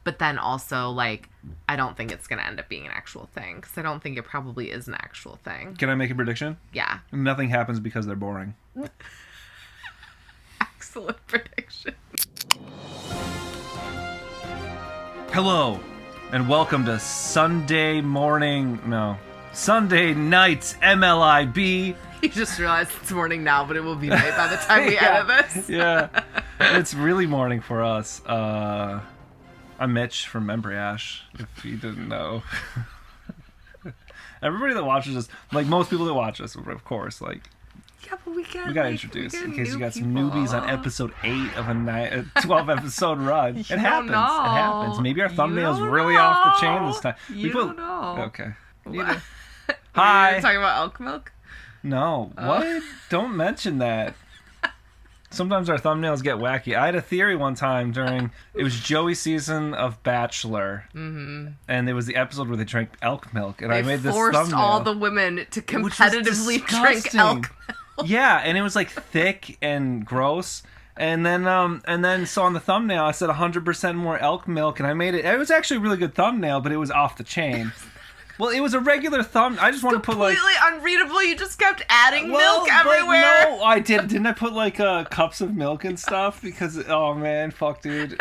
But then also, like, I don't think it's going to end up being an actual thing. Because I don't think it probably is an actual thing. Can I make a prediction? Yeah. Nothing happens because they're boring. Excellent prediction. Hello, and welcome to Sunday night's MLIB. You just realized it's morning now, but it will be night by the time we edit this. Yeah, it's really morning for us. I'm Mitch from Embry-Ash, if you didn't know. Everybody that watches us, like most people that watch us, of course, like... Yeah, but we gotta introduce, in case you got some newbies on episode 8 of a 12-episode run. It happens. It happens. Maybe our thumbnail's really off the chain this time. You don't know. Okay. Hi. Are you talking about elk milk? No. What? Don't mention that. Sometimes our thumbnails get wacky. I had a theory one time it was Joey's season of Bachelor, and it was the episode where they drank elk milk, and I made this thumbnail. They forced all the women to competitively drink elk milk. Yeah, and it was like thick and gross. And then so on the thumbnail I said 100% more elk milk, and I made it. It was actually a really good thumbnail, but it was off the chain. Well, it was a regular thumb. I just want to put like completely unreadable. You just kept adding milk everywhere. No, I did. Didn't I put like cups of milk and stuff? Because oh man, fuck, dude.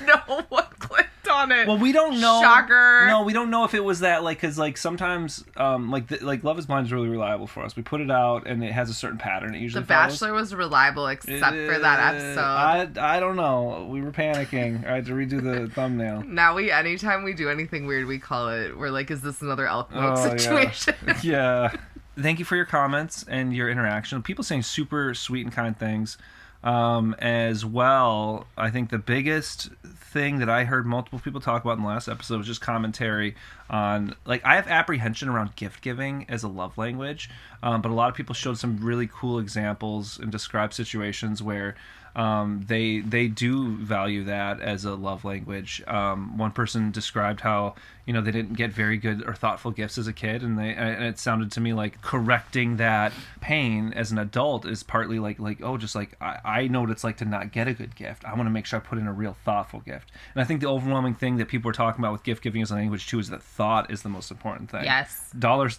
No one clicked on it. Well, we don't know. Shocker. No, we don't know if it was that. Like, cause like sometimes like Love Is Blind is really reliable for us. We put it out and it has a certain pattern. It usually The Bachelor was reliable except for that episode. I don't know. We were panicking. I had to redo the thumbnail. Now anytime we do anything weird, we call it. We're like, is this another elk milk situation? Yeah. Thank you for your comments and your interaction. People saying super sweet and kind things. As well, I think the biggest thing that I heard multiple people talk about in the last episode was just commentary on, like, I have apprehension around gift giving as a love language, but a lot of people showed some really cool examples and described situations where they do value that as a love language. One person described how, you know, they didn't get very good or thoughtful gifts as a kid, and it sounded to me like correcting that pain as an adult is partly like oh, just like I know what it's like to not get a good gift. I want to make sure I put in a real thoughtful gift. And I think the overwhelming thing that people are talking about with gift giving as a language too is that thought is the most important thing. Yes. Dollar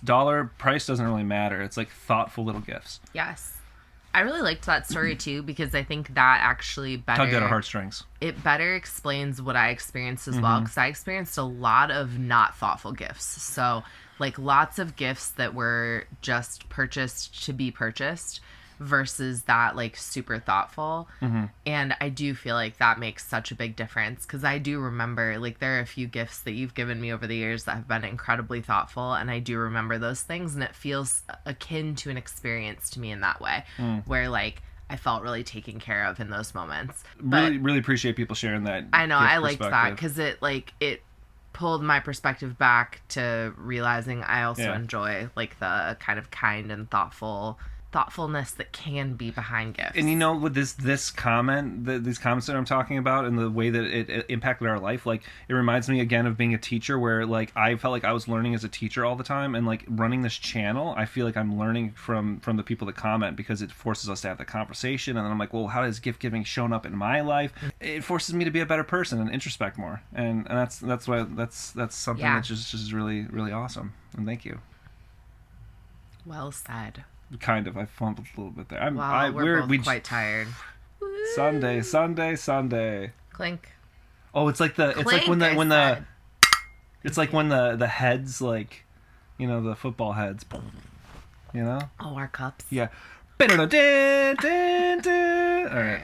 price doesn't really matter. It's like thoughtful little gifts. Yes. I really liked that story too, because I think that actually tugged at our heartstrings. It better explains what I experienced as well, because I experienced a lot of not thoughtful gifts. So, like, lots of gifts that were just purchased to be purchased versus that, like, super thoughtful. And I do feel like that makes such a big difference, because I do remember, like, there are a few gifts that you've given me over the years that have been incredibly thoughtful, and I do remember those things, and it feels akin to an experience to me in that way, where, like, I felt really taken care of in those moments. But really appreciate people sharing that. I know, I liked that, because it pulled my perspective back to realizing I also enjoy, like, the kind of kind and thoughtfulness that can be behind gifts. And you know, with this comment, these comments that I'm talking about and the way that it impacted our life, like, it reminds me again of being a teacher, where, like, I felt like I was learning as a teacher all the time, and, like, running this channel, I feel like I'm learning from the people that comment, because it forces us to have the conversation. And then I'm like, well, how has gift giving shown up in my life? It forces me to be a better person and introspect more, and that's why that's something that's just really, really awesome. And thank you. Well said. Kind of. I fumbled a little bit there. We're both quite tired. Sunday. Clink. Oh, it's like Clink, it's like when the heads, like, you know, the football heads, you know? Oh, our cups. Yeah. All right.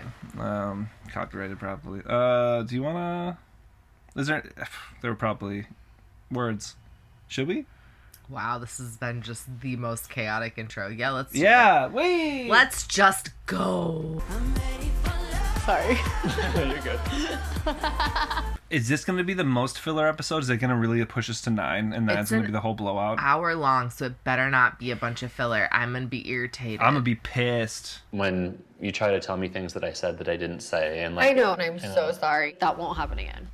Copyrighted probably. Do you wanna? There were probably words. Should we? Wow, this has been just the most chaotic intro. Yeah, let's do it. Wait. Let's just go. Sorry. You're good. Is this going to be the most filler episode? Is it going to really push us to 9, and that's going to be the whole blowout? Hour long, so it better not be a bunch of filler. I'm going to be irritated. I'm going to be pissed. When you try to tell me things that I said that I didn't say, and like, I know, and I'm so sorry. That won't happen again.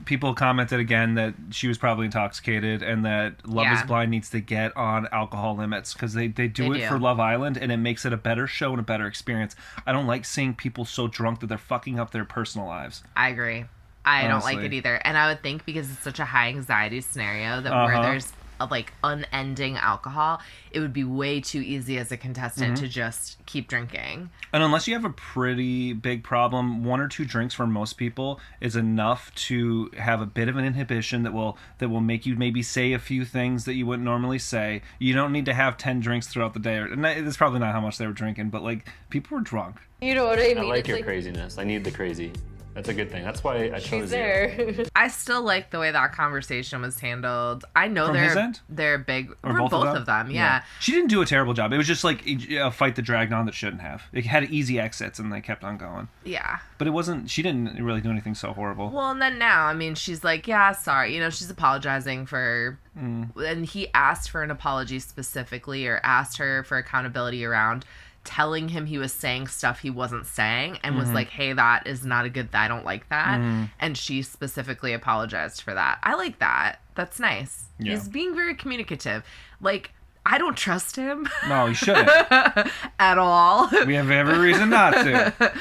People commented again that she was probably intoxicated, and that Love Is Blind needs to get on alcohol limits, because they do it for Love Island, and it makes it a better show and a better experience. I don't like seeing people so drunk that they're fucking up their personal lives. I agree. I don't honestly. like it either. And I would think because it's such a high anxiety scenario that where there's like unending alcohol, it would be way too easy as a contestant to just keep drinking. And unless you have a pretty big problem, 1 or 2 drinks for most people is enough to have a bit of an inhibition that will make you maybe say a few things that you wouldn't normally say. You don't need to have 10 drinks throughout the day. And that's probably not how much they were drinking, but like people were drunk. You know what I mean? I like It's your craziness. I need the crazy. That's a good thing. That's why I chose She's there. I still like the way that conversation was handled. I know From his end? they're big. Or For both of them, yeah. She didn't do a terrible job. It was just like a fight that dragged on that shouldn't have. It had easy exits and they kept on going. Yeah. But it wasn't, she didn't really do anything so horrible. Well, and then now, I mean, she's like, yeah, sorry. You know, she's apologizing for... And he asked for an apology specifically, or asked her for accountability around telling him he was saying stuff he wasn't saying, and was like, hey, that is not a good... I don't like that. And she specifically apologized for that. I like that. That's nice. Yeah. He's being very communicative. Like, I don't trust him. No, you shouldn't. At all. We have every reason not to.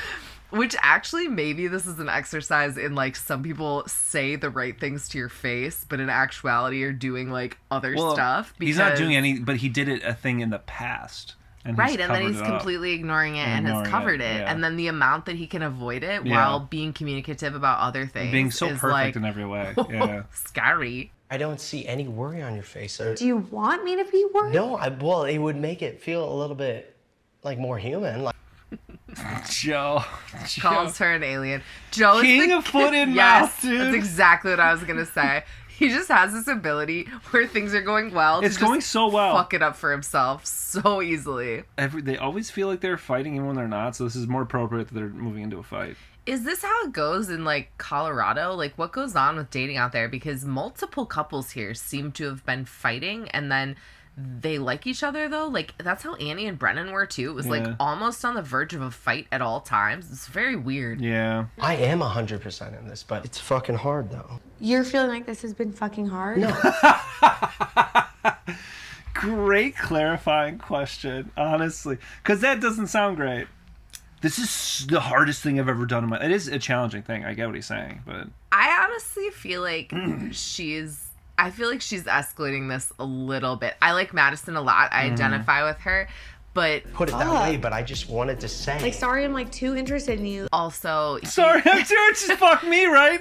Which actually, maybe this is an exercise in like some people say the right things to your face, but in actuality are doing like other stuff. He's not doing any, but he did a thing in the past. And right, and then he's completely ignoring it and has covered it. Yeah. And then the amount that he can avoid it while being communicative about other things. Being so is perfect like, in every way. Yeah. Scary. I don't see any worry on your face. Do you want me to be worried? No, well, it would make it feel a little bit like more human. Like, Joe. Calls her an alien. Joe is King the of foot in yes, mouth, dude. That's exactly what I was gonna say. He just has this ability where things are going well. It's to going just so well. Fuck it up for himself so easily. They always feel like they're fighting even when they're not, so this is more appropriate that they're moving into a fight. Is this how it goes in like Colorado? Like what goes on with dating out there? Because multiple couples here seem to have been fighting and then they like each other though. Like that's how Annie and Brennan were too. It was like almost on the verge of a fight at all times. It's very weird. Yeah. I am 100% in this, but it's fucking hard though. You're feeling like this has been fucking hard? No. Great clarifying question, honestly. Because that doesn't sound great. This is the hardest thing I've ever done in my... It is a challenging thing. I get what he's saying, but... I honestly feel like I feel like she's escalating this a little bit. I like Madison a lot. I identify with her. But Put it that way, but I just wanted to say. Like, sorry, I'm like too interested in you. also... Sorry, I'm doing just fuck me, right?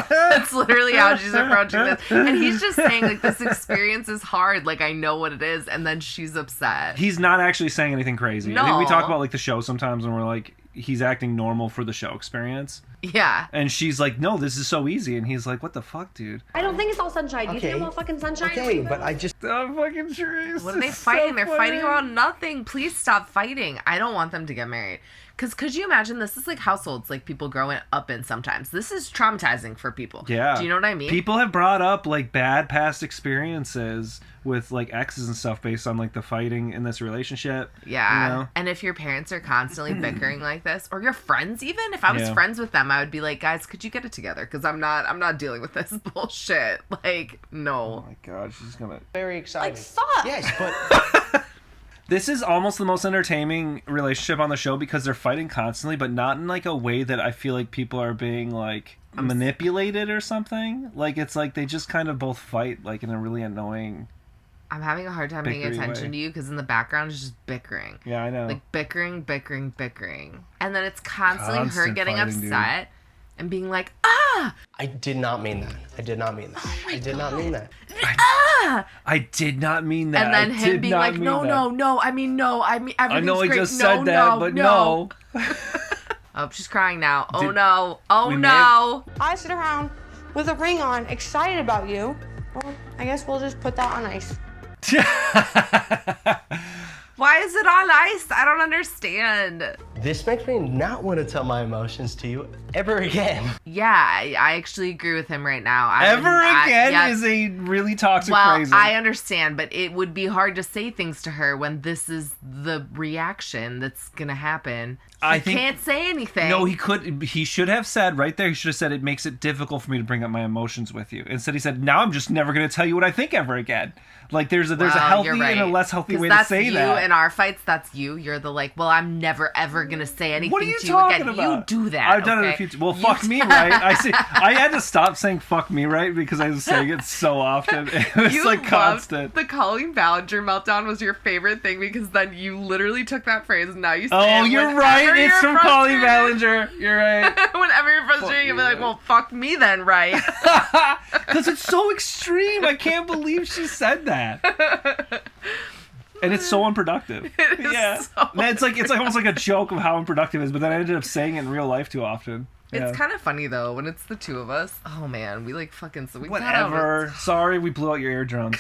That's literally how she's approaching this. And he's just saying, like, this experience is hard. Like, I know what it is. And then she's upset. He's not actually saying anything crazy. I think we talk about, like, the show sometimes and we're like, he's acting normal for the show experience. Yeah. And she's like, no, this is so easy. And he's like, what the fuck, dude? I don't think it's all sunshine. Do you think Okay. I'm all fucking sunshine? Okay, but I just... I'm fucking serious. What are they fighting? They're fighting about nothing. Please stop fighting. I don't want them to get married. Because could you imagine, this is like households like people growing up in sometimes. This is traumatizing for people. Yeah. Do you know what I mean? People have brought up like bad past experiences with like exes and stuff based on like the fighting in this relationship. Yeah. You know? And if your parents are constantly bickering like this, or your friends even, if I was Yeah. friends with them, I would be like, guys, could you get it together? Because I'm not dealing with this bullshit. Like, no. Oh my god, she's gonna... Very excited. Like, fuck. Yes, but... This is almost the most entertaining relationship on the show because they're fighting constantly, but not in like a way that I feel like people are being like manipulated or something. Like it's like they just kind of both fight like in a really annoying... I'm having a hard time paying Bickery attention way. to you because in the background is just bickering. Yeah, I know. Like bickering. And then it's constantly her Constant getting fighting, dude. upset and being like, ah! I did not mean that. I did not mean that. I did not mean that. I did not mean that. And then I him did being not like, mean no, that. no, I mean I know I great. just No, said that, but no. Oh, she's crying now. Oh Did- no. Oh we may no. I sit around with a ring on, excited about you. Well, I guess we'll just put that on ice. Why is it on ice? I don't understand. This makes me not want to tell my emotions to you ever again. Yeah, I actually agree with him right now. Is a really toxic well, phrase. I understand, but it would be hard to say things to her when this is the reaction that's gonna happen. I He think- can't say anything. No, he should have said right there, he should have said it makes it difficult for me to bring up my emotions with you. Instead he said, now I'm just never going to tell you what I think ever again. Like there's a Well, healthy you're right. and a less healthy 'Cause way to that's say you that. in our fights. That's you. You're the like, well, I'm never ever gonna say anything What are you to you talking again. about? You do that. I've done it okay? a few times. Well, fuck me, right? I had to stop saying fuck me, right? Because I was saying it so often. It was You like loved constant. the Colleen Ballinger meltdown was your favorite thing because then you literally took that phrase and now you say Oh, it you're whenever right. It's you're from Colleen frustrated. Ballinger. You're right. Whenever you're frustrated, you'll be like, well, fuck me then, right? Because it's so extreme. I can't believe she said that. And it's so unproductive. It is Yeah. so And it's like almost like a joke of how unproductive it is, but then I ended up saying it in real life too often. It's kind of funny though when it's the two of us. Oh man, we like fucking so we got out of Whatever. Sorry, we blew out your eardrums.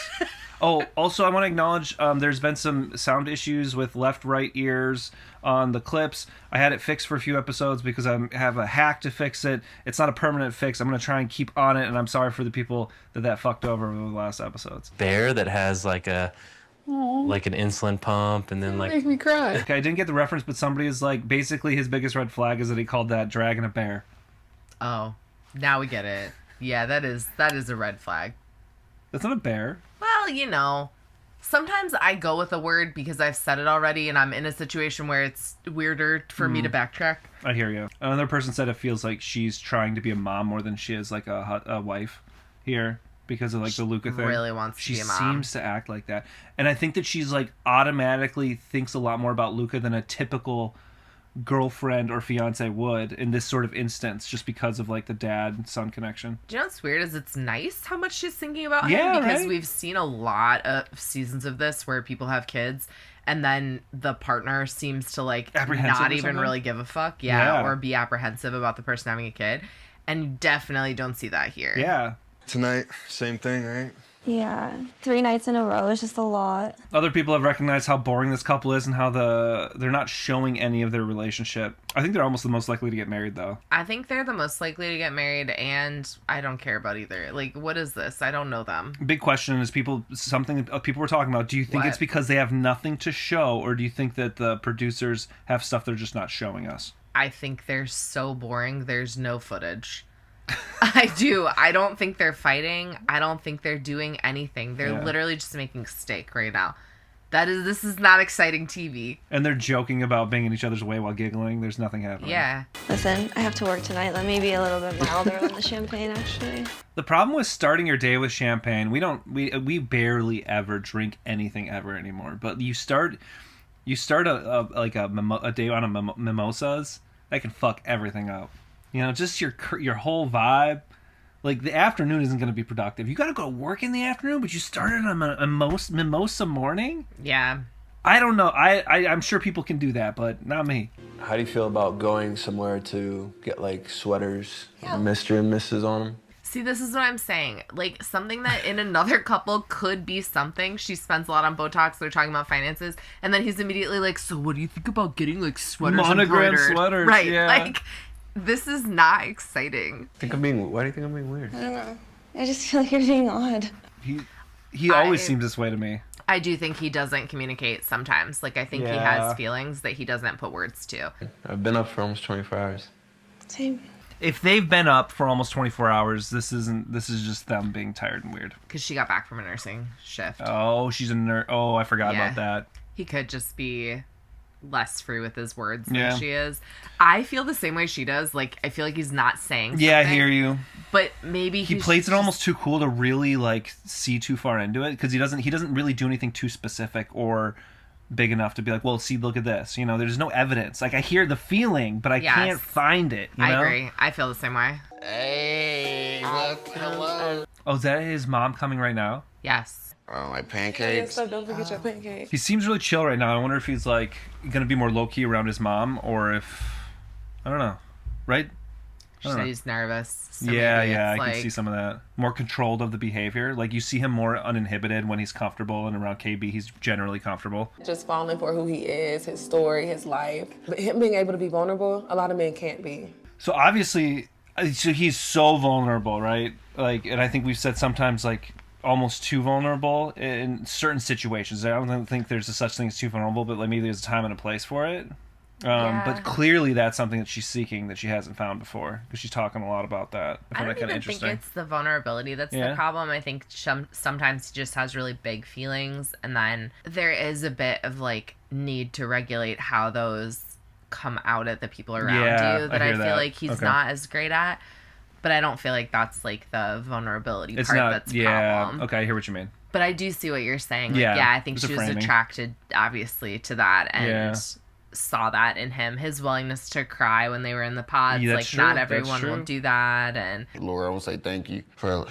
Oh, also, I want to acknowledge there's been some sound issues with left-right ears on the clips. I had it fixed for a few episodes because I have a hack to fix it. It's not a permanent fix. I'm going to try and keep on it, and I'm sorry for the people that fucked over the last episodes. Bear that has like an insulin pump and then like Make me cry. Okay, I didn't get the reference, but somebody is like, basically his biggest red flag is that he called that dragon a bear. Oh, now we get it. Yeah, that is a red flag. That's not a bear. Well, you know, sometimes I go with a word because I've said it already and I'm in a situation where it's weirder for me to backtrack. I hear you. Another person said it feels like she's trying to be a mom more than she is like a wife here because of like the Luca thing. Really wants to She be a mom. seems to act like that. And I think that she's like automatically thinks a lot more about Luca than a typical girlfriend or fiance would in this sort of instance just because of like the dad son connection. Do you know what's weird is it's nice how much she's thinking about Yeah, him because right? we've seen a lot of seasons of this where people have kids and then the partner seems to like Apprehensive not or even something? really give a fuck. Yeah. Or be apprehensive about the person having a kid. And you definitely don't see that here. Yeah. Tonight, same thing, right? Yeah, 3 nights in a row is just a lot. Other people have recognized how boring this couple is and how they're not showing any of their relationship. I think they're almost the most likely to get married though. I think they're the most likely to get married and I don't care about either. Like, what is this? I don't know them. Big question is something people were talking about. Do you think What? it's because they have nothing to show, or do you think that the producers have stuff they're just not showing us? I think they're so boring. There's no footage. I do. I don't think they're fighting. I don't think they're doing anything. They're literally just making steak right now. This is not exciting TV. And they're joking about being in each other's way while giggling. There's nothing happening. Yeah. Listen, I have to work tonight. Let me be a little bit milder on the champagne, actually. The problem with starting your day with champagne, we barely ever drink anything ever anymore. But you start a day on a mimosas, that can fuck everything up. You know, just your whole vibe. Like, the afternoon isn't going to be productive. You got to go to work in the afternoon, but you started on a mimosa morning? Yeah. I don't know. I'm sure people can do that, but not me. How do you feel about going somewhere to get like sweaters, Mr. and Mrs. on them? See, this is what I'm saying. Like, something that in another couple could be something. She spends a lot on Botox. They're talking about finances. And then he's immediately like, so what do you think about getting, like, sweaters Monogram embroidered? sweaters, Right. yeah. Like, this is not exciting. Why do you think I'm being weird? I don't know. I just feel like you're being odd. He always seems this way to me. I do think he doesn't communicate sometimes. Like, I think he has feelings that he doesn't put words to. I've been up for almost 24 hours. Same. If they've been up for almost 24 hours, this is just them being tired and weird. Because she got back from a nursing shift. Oh, she's a nurse. Oh, I forgot about that. He could just be less free with his words Yeah. than she is. I feel the same way she does. Like, I feel like he's not saying something. Yeah, I hear you. But maybe He plays it almost too cool to really like see too far into it because he doesn't really do anything too specific or big enough to be like, well, see, look at this. You know, there's no evidence. Like, I hear the feeling, but I can't find it. You know? I agree. I feel the same way. Hey, look, hello. Oh, is that his mom coming right now? Yes. Oh, my pancakes. So don't forget your pancakes. He seems really chill right now. I wonder if he's like gonna be more low key around his mom, or if I don't know, right? She said he's nervous. So Yeah, maybe I it's can like, see some of that. More controlled of the behavior. Like, you see him more uninhibited when he's comfortable, and around KB, he's generally comfortable. Just falling for who he is, his story, his life. But him being able to be vulnerable, a lot of men can't be. So obviously, he's so vulnerable, right? Like, and I think we've said sometimes, like, almost too vulnerable in certain situations. I don't think there's a such thing as too vulnerable, but like maybe there's a time and a place for it. But clearly that's something that she's seeking that she hasn't found before, because she's talking a lot about that. I I find don't that kind of even interesting. think it's the vulnerability that's the problem. I think sometimes he just has really big feelings, and then there is a bit of like need to regulate how those come out at the people around Yeah, you that I I hear feel that. like he's Okay. not as great at. But I don't feel like that's like the vulnerability It's part not. that's Yeah. problem. Okay, I hear what you mean. But I do see what you're saying. Like, Yeah, yeah, I think it's a she was framing. attracted, obviously, to that and Yeah. saw that in him. His willingness to cry when they were in the pods. Yeah, Like, that's not true, that's everyone will true. do that. And Lord, I want to say thank you for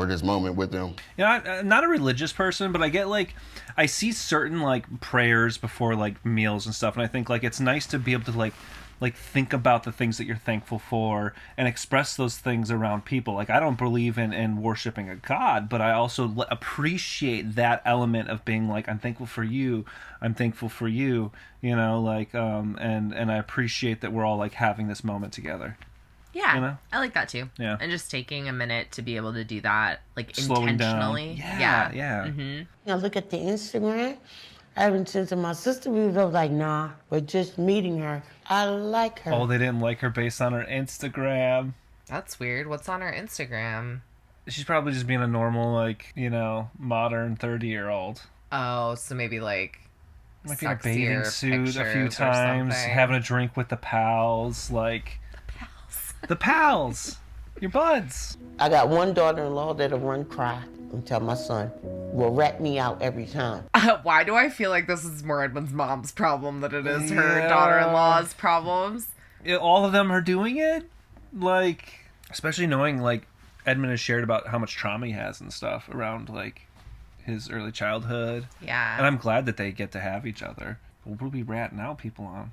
this moment with them. You know, I'm not a religious person, but I get like, I see certain like prayers before like meals and stuff, and I think like it's nice to be able to like think about the things that you're thankful for and express those things around people. Like I don't believe in worshiping a god, but I also appreciate that element of being like, I'm thankful for you, I'm thankful for you, you know, like and I appreciate that we're all like having this moment together. yeah, You know? I like that too. Yeah. And just taking a minute to be able to do that, like, Slowing down. intentionally. Yeah. Mm-hmm. Now look at the Instagram. Ever since my sister, we were like, nah, we're just meeting her. I like her. Oh, they didn't like her based on her Instagram. That's weird. What's on her Instagram? She's probably just being a normal, like, you know, modern 30-year-old. Oh, so maybe like Might be in a bathing sexier suit a few pictures or times, something. having a drink with the pals, like... The pals! Your buds! I got one daughter-in-law that'll run cry and tell my son, will rat me out every time. Why do I feel like this is more Edmund's mom's problem than it is her Yeah. daughter-in-law's problems? All of them are doing it? Like, especially knowing, like, Edmund has shared about how much trauma he has and stuff around, like, his early childhood. Yeah. And I'm glad that they get to have each other. What are we ratting out people on?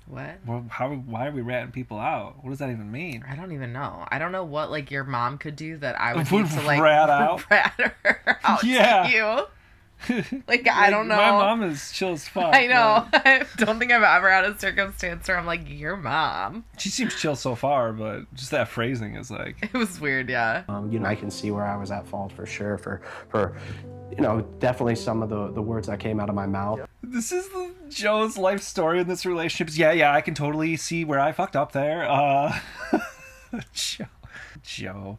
What? Well, why are we ratting people out? What does that even mean? I don't even know. I don't know what, like, your mom could do that I would Would need to, like, rat out? rat her out Yeah. to you. Like, I don't know. My mom is chill as fuck. I know. but I don't think I've ever had a circumstance where I'm like, your mom. She seems chill so far, but just that phrasing is like... It was weird, yeah. You know, I can see where I was at fault for sure for you know, definitely some of the words that came out of my mouth. This is Joe's life story in this relationship. Yeah, I can totally see where I fucked up there. Joe.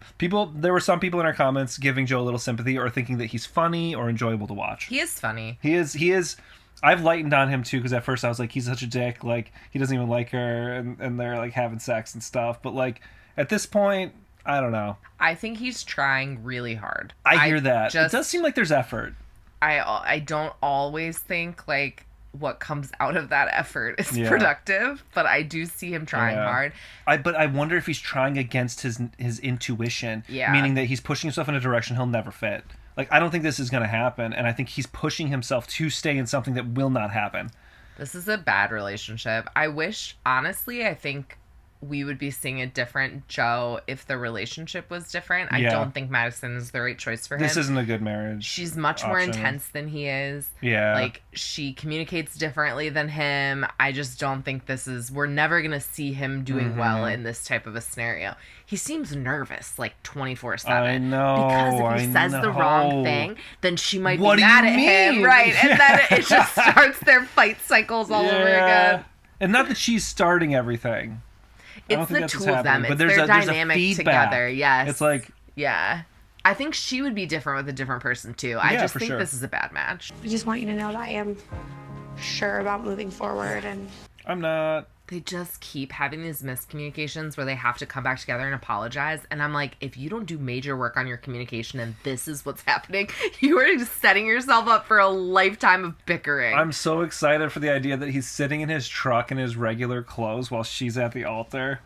There were some people in our comments giving Joe a little sympathy or thinking that he's funny or enjoyable to watch. He is funny. He is. I've lightened on him too, because at first I was like, he's such a dick. Like, he doesn't even like her, and they're like having sex and stuff. But like, at this point, I don't know. I think he's trying really hard. I hear that. Just, it does seem like there's effort. I don't always think like what comes out of that effort is Yeah. productive, but I do see him trying hard. But I wonder if he's trying against his intuition. Yeah. Meaning that he's pushing himself in a direction he'll never fit. Like, I don't think this is going to happen, and I think he's pushing himself to stay in something that will not happen. This is a bad relationship. I wish, honestly, I think we would be seeing a different Joe if the relationship was different. I Yeah. don't think Madison is the right choice for him. This isn't a good marriage. She's much more option. intense than he is. Yeah. Like, she communicates differently than him. I just don't think we're never going to see him doing well in this type of a scenario. He seems nervous, like, 24/7. I know. Because if he says the wrong know. thing, then she might What be do you mad at him. mean? Right. And then it just starts their fight cycles all over again. And not that she's starting everything. I don't It's think the that's two what's of them. happening, It's but their there's dynamic feedback. together. Yes. It's like... Yeah. I think she would be different with a different person, too. I Yeah, just for think sure. this is a bad match. I just want you to know that I am sure about moving forward and I'm not... They just keep having these miscommunications where they have to come back together and apologize. And I'm like, if you don't do major work on your communication and this is what's happening, you are just setting yourself up for a lifetime of bickering. I'm so excited for the idea that he's sitting in his truck in his regular clothes while she's at the altar.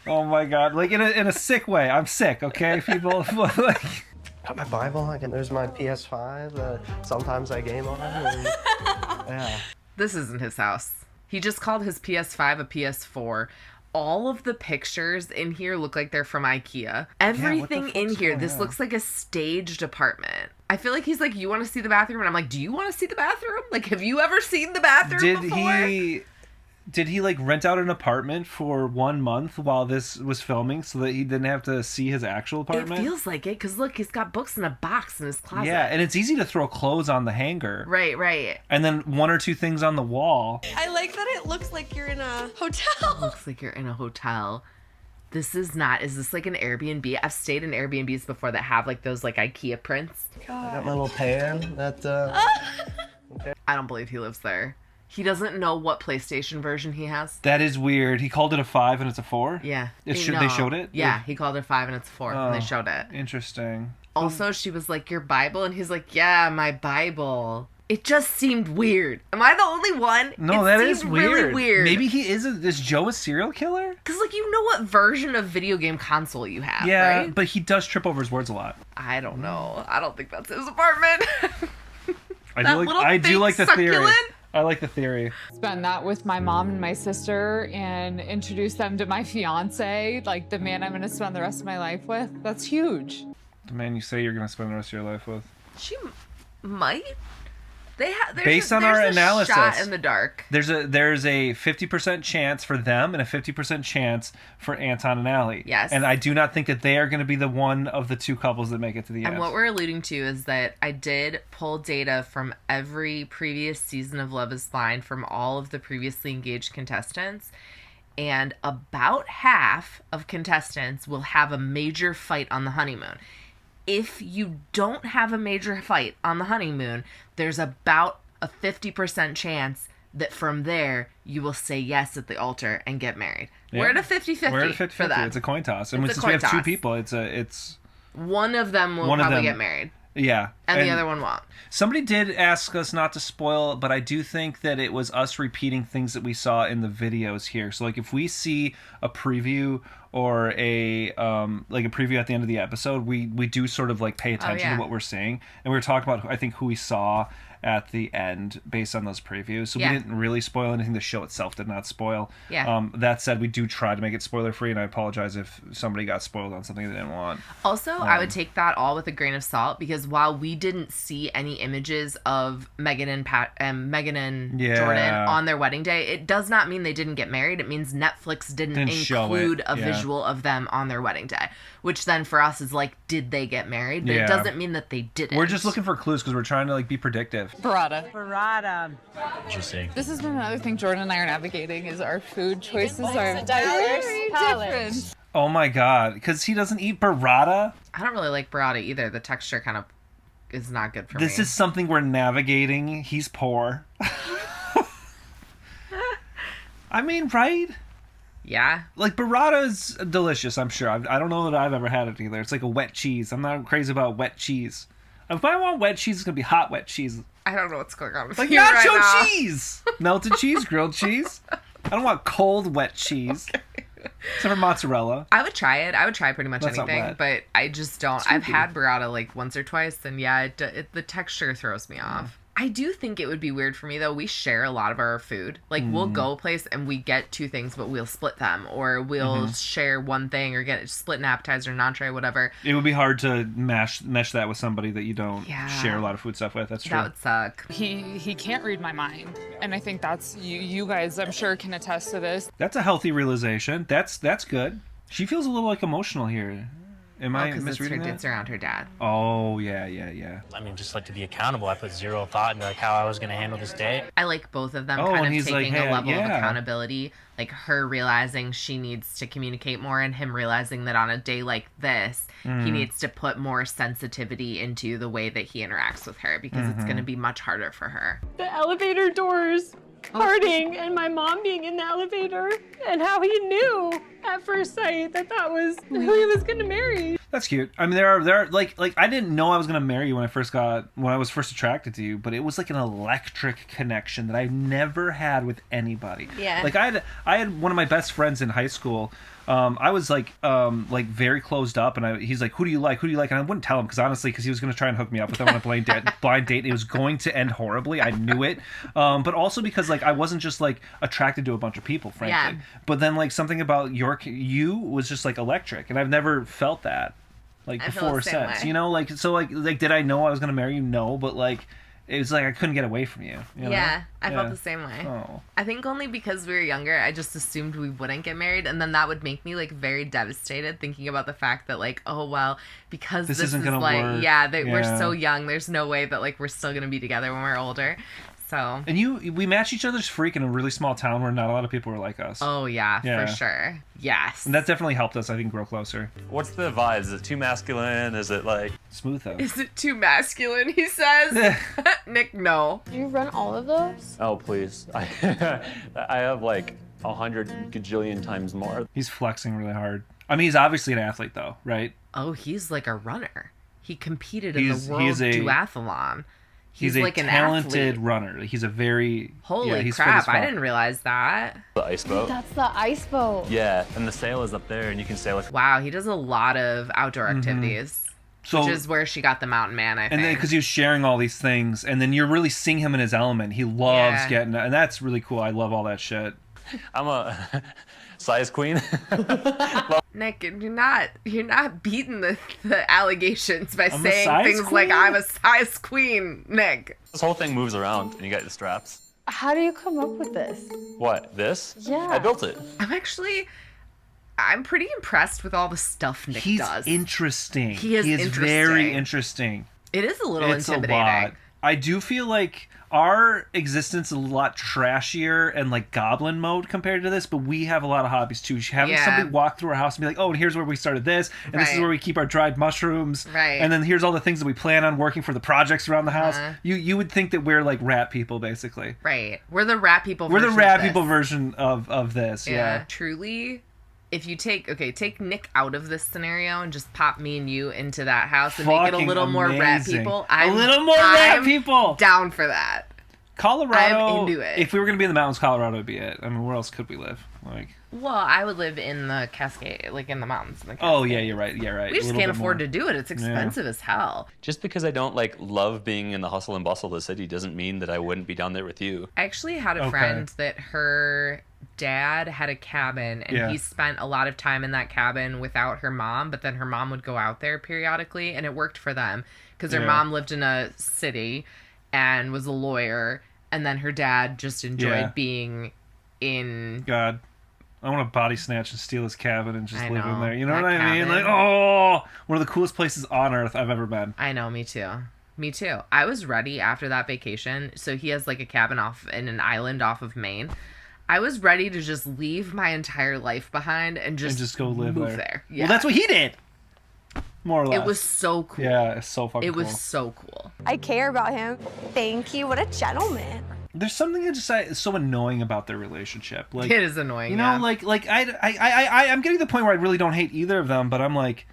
Oh my god. Like, in a sick way. I'm sick, okay, people? Like... Got my Bible, and there's my PS5. Sometimes I game on it. And, yeah. This isn't his house. He just called his PS5 a PS4. All of the pictures in here look like they're from IKEA. Everything in here, this looks like a staged apartment. I feel like he's like, you want to see the bathroom? And I'm like, do you want to see the bathroom? Like, have you ever seen the bathroom before? Did he like rent out an apartment for 1 month while this was filming so that he didn't have to see his actual apartment? It feels like it, because look, he's got books in a box in his closet. Yeah, and it's easy to throw clothes on the hanger. Right. And then 1 or 2 things on the wall. I like that it looks like you're in a hotel. Looks like you're in a hotel. Is this like an Airbnb? I've stayed in Airbnbs before that have like those like IKEA prints. I got my little pan that. I don't believe he lives there. He doesn't know what PlayStation version he has. That is weird. He called it a 5 and it's a 4? Yeah. They showed it? Yeah, he called it a 5 and it's a 4. And they showed it. Interesting. Also, she was like, your Bible? And he's like, yeah, my Bible. It just seemed weird. Am I the only one? No, that is weird. Really weird. Maybe he is Joe a serial killer? Because, like, you know what version of video game console you have, yeah, right? but he does trip over his words a lot. I don't know. I don't think that's his apartment. I do like the theory. Succulent? I like the theory. Spend that with my mom and my sister and introduce them to my fiance, like the man I'm going to spend the rest of my life with. That's huge. The man you say you're going to spend the rest of your life with. She might. Based on our analysis, shot in the dark. There's a 50% chance for them and a 50% chance for Anton and Allie. Yes. And I do not think that they are going to be the one of the two couples that make it to the end. And what we're alluding to is that I did pull data from every previous season of Love is Blind from all of the previously engaged contestants. And about half of contestants will have a major fight on the honeymoon. If you don't have a major fight on the honeymoon, there's about a 50% chance that from there you will say yes at the altar and get married. Yeah. We're at a 50-50. We're at a 50-50 for that. It's a coin toss. And since we have two people, it's one of them will probably get married. Yeah. And the other one won't. Somebody did ask us not to spoil, but I do think that it was us repeating things that we saw in the videos here. So, like, if we see a preview or a preview at the end of the episode, we do sort of, like, pay attention to what we're seeing. And we were talking about, I think, who we saw at the end based on those previews. So we didn't really spoil anything. The show itself did not spoil. Yeah. That said, we do try to make it spoiler free, and I apologize if somebody got spoiled on something they didn't want. Also, I would take that all with a grain of salt, because while we didn't see any images of Megan and Jordan on their wedding day, it does not mean they didn't get married. It means Netflix didn't include a visual of them on their wedding day, which then for us is like, did they get married? But it doesn't mean that they didn't. We're just looking for clues because we're trying to, like, be predictive. Burrata. Interesting. This has been another thing Jordan and I are navigating, is our food choices are very different. Oh my god, because he doesn't eat burrata? I don't really like burrata either. The texture kind of is not good for me. This is something we're navigating. He's poor. I mean, right? Yeah. Like, burrata is delicious, I'm sure. I don't know that I've ever had it either. It's like a wet cheese. I'm not crazy about wet cheese. If I want wet cheese, it's going to be hot wet cheese. I don't know what's going on with like you nacho right now. cheese! Melted cheese, grilled cheese. I don't want cold, wet cheese. Okay. Except for mozzarella. I would try it. I would try pretty much That's anything, but I just don't. I've had burrata like once or twice, and yeah, the texture throws me off. I do think it would be weird for me, though. We share a lot of our food. Like, we'll go a place and we get two things, but we'll split them. Or we'll share one thing or split an appetizer, an entree, whatever. It would be hard to mesh that with somebody that you don't share a lot of food stuff with. That's true. That would suck. He can't read my mind. And I think that's, you guys, I'm sure, can attest to this. That's a healthy realization. That's good. She feels a little, like, emotional here. Am I misreading that? It's around her dad. Oh, yeah. I mean, just like to be accountable. I put zero thought into like how I was going to handle this day. I like both of them kind of taking a level of accountability. Like her realizing she needs to communicate more and him realizing that on a day like this, he needs to put more sensitivity into the way that he interacts with her because it's going to be much harder for her. The elevator doors parting and my mom being in the elevator and how he knew at first sight that was who he was going to marry. That's cute. I mean, there are like I didn't know I was going to marry you when I was first attracted to you, but it was like an electric connection that I never had with anybody. Yeah. Like I had one of my best friends in high school. I was like very closed up, and he's like, who do you like? And I wouldn't tell him because he was going to try and hook me up with him on a blind date. And it was going to end horribly. I knew it. But also because like I wasn't just like attracted to a bunch of people, frankly. Yeah. But then like something about you was just like electric, and I've never felt that like before or since. You know, like so like did I know I was going to marry you? No, but like. It was like I couldn't get away from you. You know? Yeah, I felt the same way. Oh. I think only because we were younger, I just assumed we wouldn't get married, and then that would make me like very devastated thinking about the fact that like, oh well, because this isn't is gonna like, work. we're so young. There's no way that like we're still gonna be together when we're older. So. And we match each other's freak in a really small town where not a lot of people are like us. Oh, yeah, for sure. Yes. And that definitely helped us, I think, grow closer. What's the vibe? Is it too masculine? Is it like... Smooth, though. Is it too masculine, he says? Nick, no. Do you run all of those? Oh, please. I have like 100 gajillion times more. He's flexing really hard. I mean, he's obviously an athlete, though, right? Oh, he's like a runner. He competed in the World Duathlon. He's like a an talented athlete. runner. He's a very... Holy he's crap, I didn't realize that. The ice boat? That's the ice boat. Yeah, and the sail is up there, and you can sail it. Wow, he does a lot of outdoor activities. So, which is where she got the mountain man, I think. And then because he was sharing all these things, and then you're really seeing him in his element. He loves getting... And that's really cool. I love all that shit. I'm a size queen. Nick, you're not beating the allegations by I'm saying things like I'm a size queen, Nick. This whole thing moves around, and you got the straps. How do you come up with this? What, this? Yeah. I built it. I'm pretty impressed with all the stuff Nick does. He's interesting. He is interesting. Very interesting. It is a little intimidating. A lot. I do feel like our existence is a lot trashier and like goblin mode compared to this, but we have a lot of hobbies too. Having somebody walk through our house and be like, oh, and here's where we started this, and this is where we keep our dried mushrooms, and then here's all the things that we plan on working for the projects around the house. You would think that we're like rat people, basically. Right. We're the rat people We're version the rat of this. people version of this, yeah. Truly, if you take Nick out of this scenario and just pop me and you into that house and make it a little more rat people, I'm down for that. Colorado, I'm into it. If we were going to be in the mountains, Colorado would be it. I mean, where else could we live? Well, I would live in the Cascade, like in the mountains. Oh, yeah, you're right. Yeah, right. We just can't afford to do it. It's expensive as hell. Just because I don't love being in the hustle and bustle of the city doesn't mean that I wouldn't be down there with you. I actually had a friend that her dad had a cabin, and he spent a lot of time in that cabin without her mom, but then her mom would go out there periodically, and it worked for them because her mom lived in a city and was a lawyer, and then her dad just enjoyed being in... God, I want to body snatch and steal his cabin and just live in there. You know that what I mean? cabin. Like, one of the coolest places on earth I've ever been. I know, me too. Me too. I was ready after that vacation. So he has like a cabin off in an island off of Maine. I was ready to just leave my entire life behind and just go live move there. Yeah. Well, that's what he did. More or less. It was so cool. Yeah, it's so fucking cool. It was so cool. I care about him. Thank you. What a gentleman. There's something that is so annoying about their relationship. Like, it is annoying. You know, I'm getting to the point where I really don't hate either of them, but I'm like,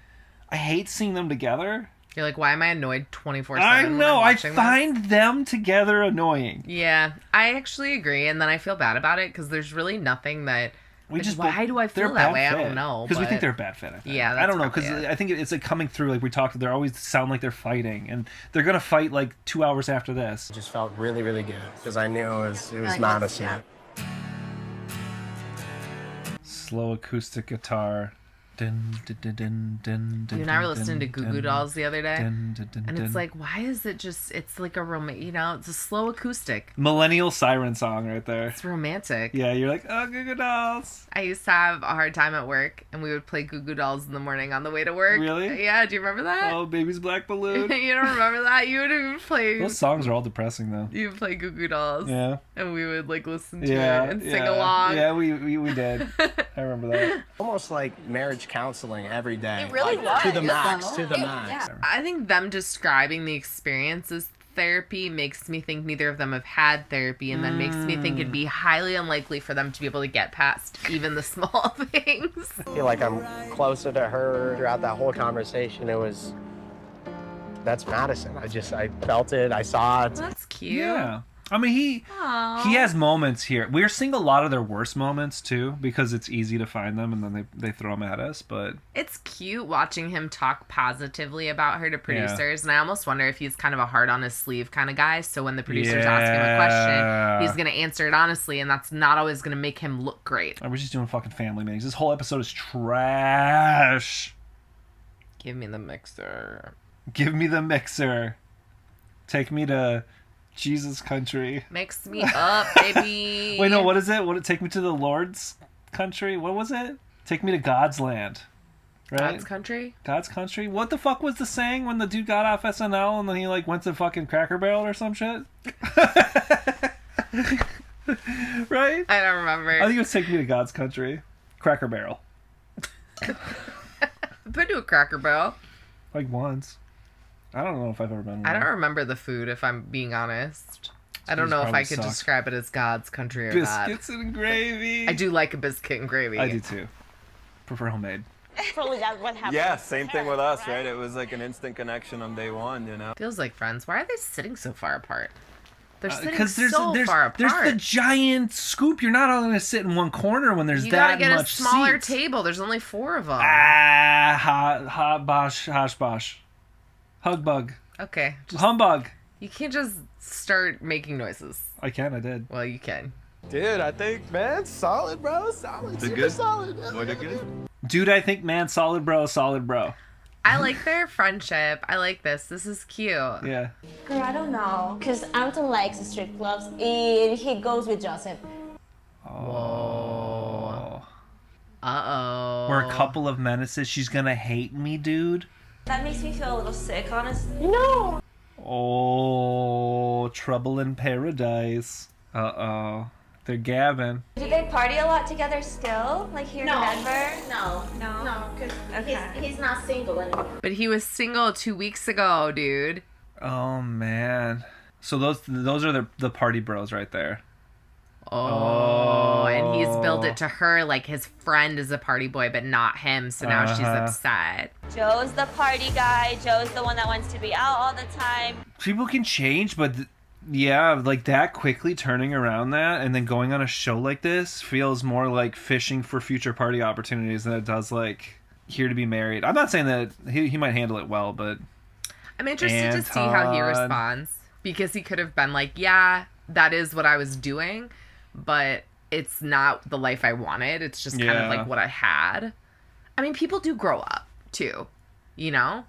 I hate seeing them together. You're like, why am I annoyed 24/7? I know. I find them together annoying. Yeah, I actually agree, and then I feel bad about it because there's really nothing that. Why do I feel that way? I don't know. Because we think they're a bad fit. I think. Yeah, I don't know, because I think it's like coming through. Like we talked, they always sound like they're fighting, and they're gonna fight like 2 hours after this. It just felt really, really good because I knew it was Madison. Slow acoustic guitar. Dun, dun, dun, dun, dun, You and I were listening to Goo Goo Dolls the other day, and it's like, why is it just? It's like a it's a slow acoustic. Millennial siren song right there. It's romantic. Yeah, you're like, oh, Goo Goo Dolls. I used to have a hard time at work, and we would play Goo Goo Dolls in the morning on the way to work. Really? Yeah. Do you remember that? Oh, Baby's Black Balloon. You don't remember that? You would even play. Those songs are all depressing though. You would play Goo Goo Dolls. Yeah. And we would listen to it and sing along. Yeah, we did. I remember that. Almost like marriage counseling every day. It really was. To the max, to the max. Yeah. I think them describing the experience as therapy makes me think neither of them have had therapy, and then makes me think it'd be highly unlikely for them to be able to get past even the small things. I feel like I'm closer to her throughout that whole conversation. That's Madison. I felt it. I saw it. That's cute. Yeah. I mean, he has moments here. We're seeing a lot of their worst moments, too, because it's easy to find them, and then they throw them at us, but... It's cute watching him talk positively about her to producers, and I almost wonder if he's kind of a heart-on-his-sleeve kind of guy, so when the producers ask him a question, he's going to answer it honestly, and that's not always going to make him look great. I was just doing fucking family meetings. This whole episode is trash. Give me the mixer. Give me the mixer. Take me to... Jesus country. Mix me up, baby. Wait, no, what is it? Would it take me to the Lord's country? What was it? Take me to God's land. Right? God's Country? God's Country? What the fuck was the saying when the dude got off SNL and then he like went to fucking Cracker Barrel or some shit? Right? I don't remember. I think it was Take Me to God's Country. Cracker Barrel. I've been to a Cracker Barrel. Like once. I don't know if I've ever been. I don't remember the food, if I'm being honest. I don't know if I could describe it as God's Country or not. Biscuits and gravy. I do like a biscuit and gravy. I do too. Prefer homemade. Probably that's what happened. Yeah, same thing with us, right? It was like an instant connection on day one, you know? Feels like friends. Why are they sitting so far apart? They're sitting Because so far apart. there's the giant scoop. You're not all going to sit in one corner when there's you that much gotta get a smaller seats. table. There's only 4 of them. Hot bosh, hosh bosh. Hug bug. Okay. Humbug. You can't just start making noises. I did. Well, you can. Dude, I think, man, solid, bro. Solid. They're Super good? solid. Boy, they're good? Dude, I think, man, solid bro, solid bro. I like their friendship. I like this. This is cute. Yeah. Girl, I don't know. Because Anton likes strip clubs and he goes with Joseph. Oh. Uh-oh. We're a couple of menaces. She's gonna hate me, dude. That makes me feel a little sick, honestly. No! Oh, trouble in paradise. Uh-oh. They're gabbing. Do they party a lot together still? Like here in Denver? No. No? No, because Okay. he's not single anymore. But he was single 2 weeks ago, dude. Oh, man. So those are the party bros right there. Oh, and he's billed it to her like his friend is a party boy, but not him. So now she's upset. Joe's the party guy. Joe's the one that wants to be out all the time. People can change, but yeah, like that quickly turning around that and then going on a show like this feels more like fishing for future party opportunities than it does like here to be married. I'm not saying that he might handle it well, but I'm interested to see how he responds, because he could have been like, yeah, that is what I was doing, but it's not the life I wanted. It's just kind of like what I had. I mean, people do grow up too, you know?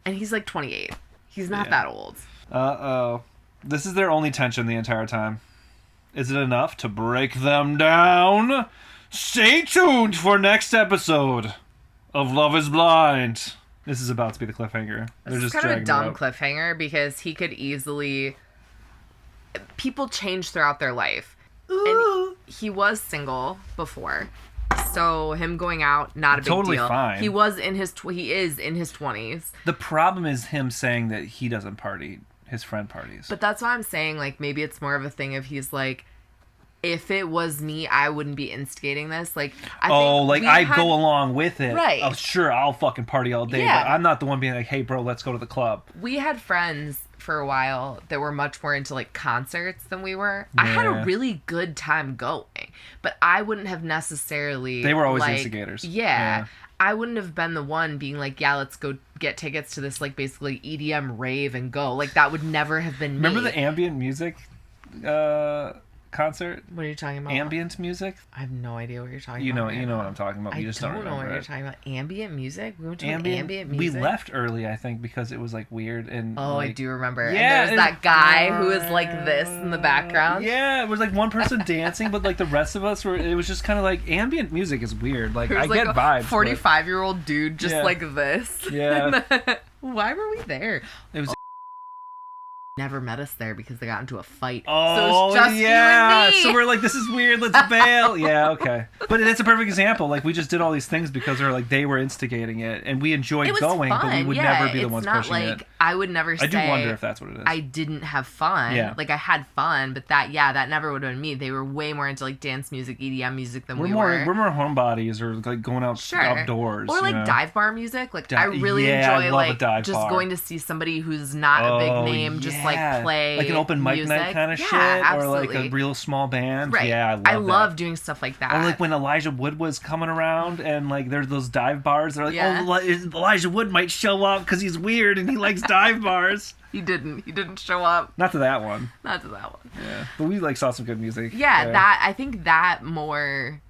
And he's like 28. He's not that old. Uh-oh. This is their only tension the entire time. Is it enough to break them down? Stay tuned for next episode of Love is Blind. This is about to be the cliffhanger. This is kind of a dumb cliffhanger because he could easily... People change throughout their life. And he was single before. So him going out, not a big totally deal. Fine. He was in his he is in his 20s. The problem is him saying that he doesn't party. His friend parties. But that's why I'm saying, like, maybe it's more of a thing of he's like, if it was me, I wouldn't be instigating this. Like, I go along with it. Right. Oh, sure, I'll fucking party all day, Yeah. but I'm not the one being like, hey, bro, let's go to the club. We had friends for a while that were much more into, like, concerts than we were. I had a really good time going, but I wouldn't have necessarily... They were always like, instigators. Yeah. I wouldn't have been the one being like, yeah, let's go get tickets to this, like, basically EDM rave and go. Like, that would never have been me. Remember the ambient music concert? What are you talking about? Ambient music? I have no idea what you're talking You about. know what I'm talking about. You just don't know what remember you're it. talking about. Ambient music? We went to ambient music? We left early, I think, because it was, like, weird and... Oh, like, I do remember. Yeah, and there was that guy who was like this in the background. Yeah, it was like one person dancing, but like the rest of us were... It was just kind of like... Ambient music is weird. Like, I get vibes. 45-year-old dude just like this. Yeah. Why were we there? It was... Never met us there because they got into a fight. Oh, so it was just you and me. So we're like, this is weird, let's bail. Yeah, okay. But it's a perfect example. Like, we just did all these things because they were instigating it, and we enjoyed going, fun. but we would never be the ones pushing it. I would never say... I do wonder if that's what it is. I didn't have fun. Yeah. Like, I had fun, but that never would have been me. They were way more into, like, dance music, EDM music than we were. We're more homebodies or, like, going out outdoors. Or, like, dive bar music. Like, I really enjoy, like, just going to see somebody who's not a big name just, like, play like an open mic music. night kind of shit, absolutely. or like a real small band. Right. Yeah, I love doing stuff like that. Or like when Elijah Wood was coming around, and like there's those dive bars. They're like, Yeah. oh, Elijah Wood might show up because he's weird and he likes dive bars. He didn't show up. Not to that one. Not to that one. Yeah, but we like saw some good music. Yeah, there. that I think that more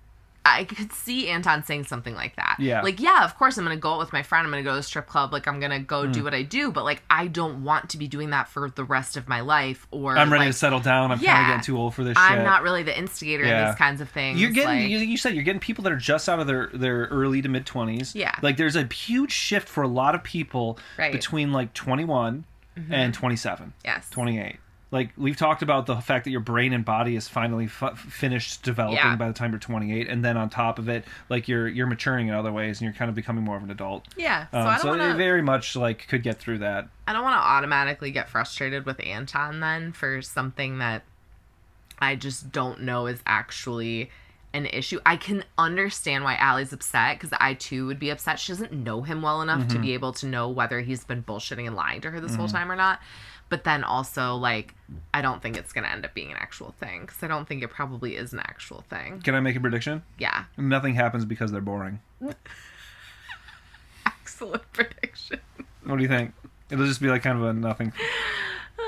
I could see Anton saying something like that. Yeah. Like, yeah, of course I'm going to go out with my friend. I'm going to go to the strip club. Like, I'm going to go do what I do. But, like, I don't want to be doing that for the rest of my life. Or I'm ready like, to settle down. I'm kind of getting too old for this I'm shit. not really the instigator in these kinds of things. You're getting, like, you said you're getting people that are just out of their early to mid 20s. Yeah. Like, there's a huge shift for a lot of people Right. between, like, 21 and 27. Yes. 28. Like, we've talked about the fact that your brain and body is finally finished developing by the time you're 28, and then on top of it, like, you're maturing in other ways, and you're kind of becoming more of an adult. Yeah, so I don't so wanna, it very much, like, could get through that. I don't want to automatically get frustrated with Anton then for something that I just don't know is actually an issue. I can understand why Allie's upset, because I too would be upset. She doesn't know him well enough to be able to know whether he's been bullshitting and lying to her this whole time or not. But then also, like, I don't think it's going to end up being an actual thing, because I don't think it probably is an actual thing. Can I make a prediction? Yeah. Nothing happens because they're boring. Excellent prediction. What do you think? It'll just be like kind of a nothing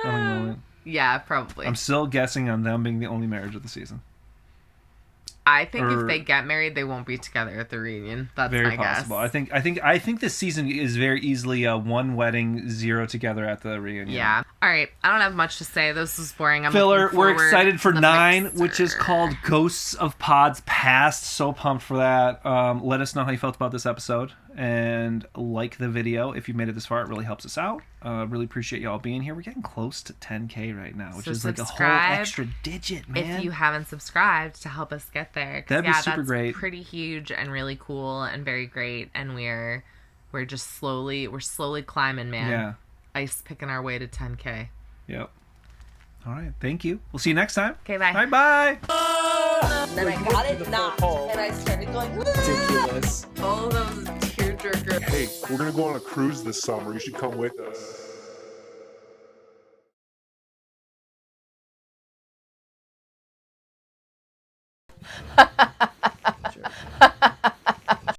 moment. Yeah, probably. I'm still guessing on them being the only marriage of the season. I think if they get married, they won't be together at the reunion. That's very my possible. guess. I think this season is very easily a one wedding, zero together at the reunion. Yeah. All right. I don't have much to say. This was boring. I'm Filler. looking We're forward excited for to the 9, mixer. which is called Ghosts of Pods Past. So pumped for that. Let us know how you felt about this episode, and like the video if you made it this far. It really helps us out. Really appreciate y'all being here. We're getting close to 10K right now, which is like a whole extra digit, man. If you haven't subscribed to help us get there, that'd be super that's great. Pretty huge and really cool and very great. And we're just slowly climbing, man. Yeah. Ice picking our way to 10K. Yep. All right. Thank you. We'll see you next time. Okay, bye. Bye. Then I got it knocked, and I started going, Ridiculous. All those tearjerkers. Hey, we're gonna go on a cruise this summer. You should come with us.